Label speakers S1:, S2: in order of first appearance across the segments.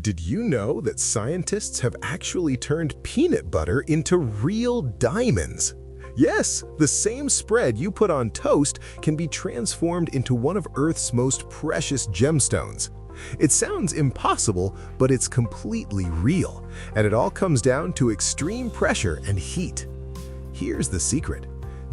S1: Did you know that scientists have actually turned peanut butter into real diamonds? Yes, the same spread you put on toast can be transformed into one of Earth's most precious gemstones. It sounds impossible, but it's completely real, and it all comes down to extreme pressure and heat. Here's the secret.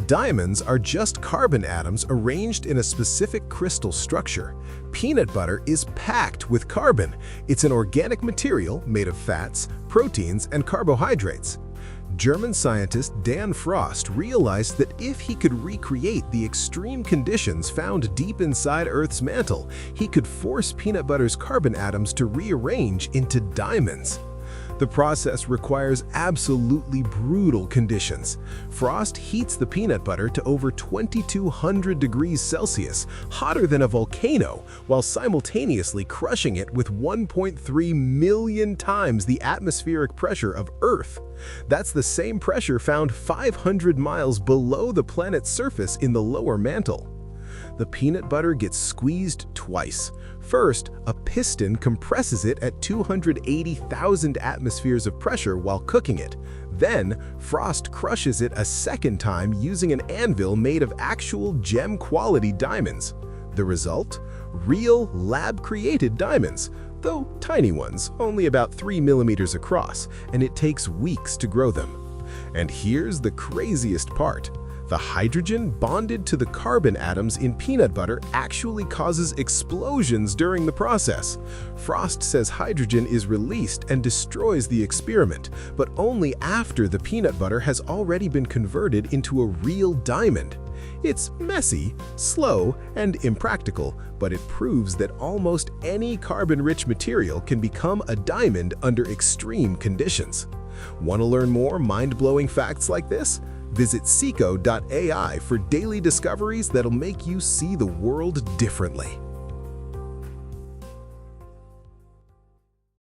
S1: Diamonds are just carbon atoms arranged in a specific crystal structure. Peanut butter is packed with carbon. It's an organic material made of fats, proteins, and carbohydrates. German scientist Dan Frost realized that if he could recreate the extreme conditions found deep inside Earth's mantle, he could force peanut butter's carbon atoms to rearrange into diamonds. The process requires absolutely brutal conditions. Frost heats the peanut butter to over 2200 degrees Celsius, hotter than a volcano, while simultaneously crushing it with 1.3 million times the atmospheric pressure of Earth. That's the same pressure found 500 miles below the planet's surface in the lower mantle. The peanut butter gets squeezed twice. First, a piston compresses it at 280,000 atmospheres of pressure while cooking it. Then, Frost crushes it a second time using an anvil made of actual gem-quality diamonds. The result? Real lab-created diamonds, though tiny ones, only about 3 millimeters across, and it takes weeks to grow them. And here's the craziest part. The hydrogen bonded to the carbon atoms in peanut butter actually causes explosions during the process. Frost says hydrogen is released and destroys the experiment, but only after the peanut butter has already been converted into a real diamond. It's messy, slow, and impractical, but it proves that almost any carbon-rich material can become a diamond under extreme conditions. Want to learn more mind-blowing facts like this? Visit Sikho.ai for daily discoveries that'll make you see the world differently.